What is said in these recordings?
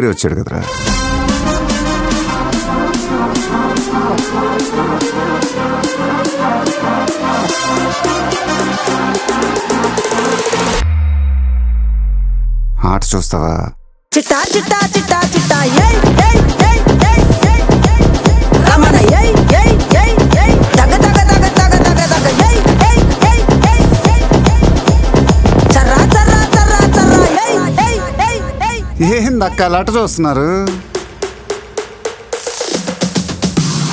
పోకిరి వచ్చాడు కదరా. ఆట చూస్తావా? చిట్టా చిట్టా చిట్టా చిట్టా ఏయ్ ఏయ్ ఏయ్ ఏయ్ ఏయ్ రమణ ఏయ్ ఏయ్ ఏయ్ ఏయ్ దగ దగ దగ దగ దగ దగ ఏయ్ ఏయ్ ఏయ్ ఏయ్ ఏయ్ చర్రా చర్రా చర్రా చర్రా ఏయ్ ఏయ్ ఏయ్ ఏయ్ ఏందక్క అలా ఆట చూస్తున్నారు?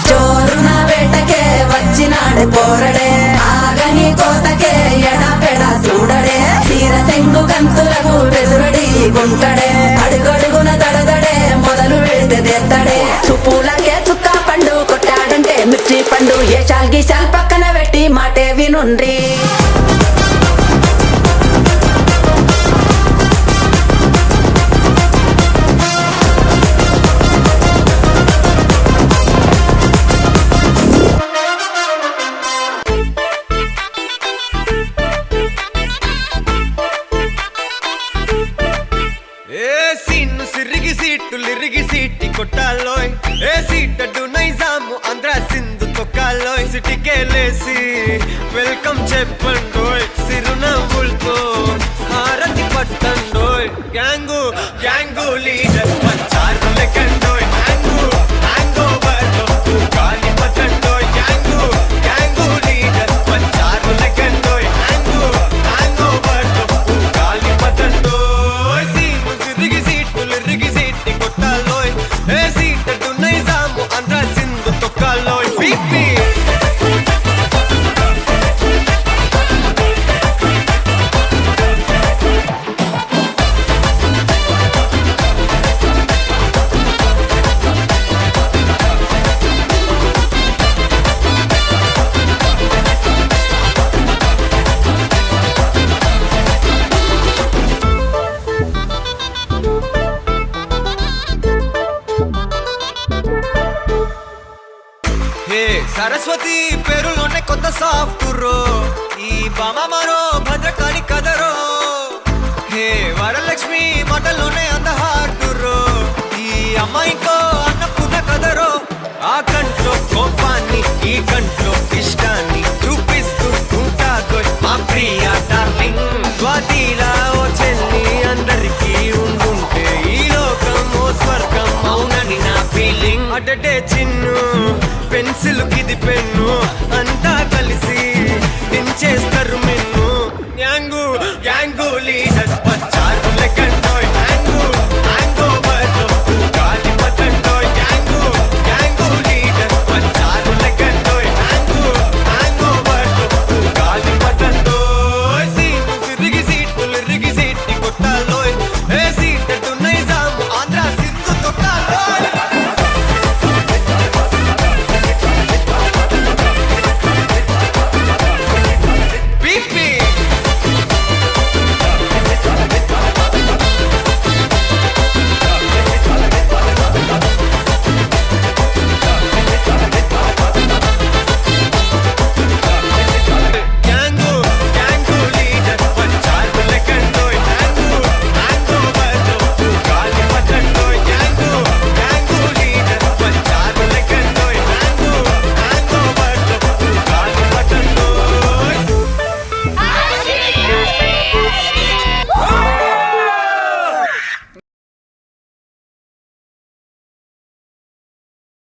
చోరున వేటకే వచ్చినాడు పోరడే ఆగని కోతకే ఎడపెడా చూడడే తీర సెంగు కంతులకు బెదురడి గుంటడే అడుగడుగున దడదడే మొదలు వెడితే తెత్తడే చుప్పులకే చుక్క పండు కొట్టాడంటే మిర్చి పండు ఏ చాల్ గీసాల్ పక్కన పెట్టి మాటే వినుండ్రి. లిరిగి సీటి కొట్టాలోయ్ ఏ సీటడు నైజాము ఆంధ్ర సింధు తొక్కాలోయ్ సిటీకేలేసి వెల్కమ్ చెప్పండోయ్ సిరునవ్వులతో హారతి పట్టండోయ్ గ్యాంగు గ్యాంగు లీడర్ పంచారు లెక్కండోయ్ హ్యాంగు హ్యాంగ్ ఓవర్ గాలి పట్టండోయ్ గ్యాంగు గ్యాంగు లీడర్ పంచారు లెక్కండోయ్ హ్యాంగు హ్యాంగ్ ఓవర్ గాలి పట్టండోయ్ సీము సిరిగి సీటు లిరిగి సీటి కొట్టాలోయ్ ఏ సీటడు నైజాము ఆంధ్ర సింధు తొక్కాలోయ్ బీపీ సరస్వతి పేరులోనే కొత్త సాఫ్ట్రో ఈ బామ మరో భద్రకాళి కదరో హే వరలక్ష్మి మాటల్లోనే అంత హార్డురో ఈ అమ్మాయికో అన్నపూర్ణ కదరో ఆ కంట్లో కోపాన్ని ఈ కంట్లో ఇష్టాన్ని చూపిస్తూ ఉంటాగో మా ప్రియ డార్లింగ్ స్వాతిలా ఓ చెల్లి అందరికీ ఉండుంటే ఈ లోకం ఓ స్వర్గం అవునని నా ఫీలింగ్ అటటే చిన్ను పెన్సిల్ కిది పెన్ను అంతా కలిసి దించేస్తారు మెన్ను గ్యాంగు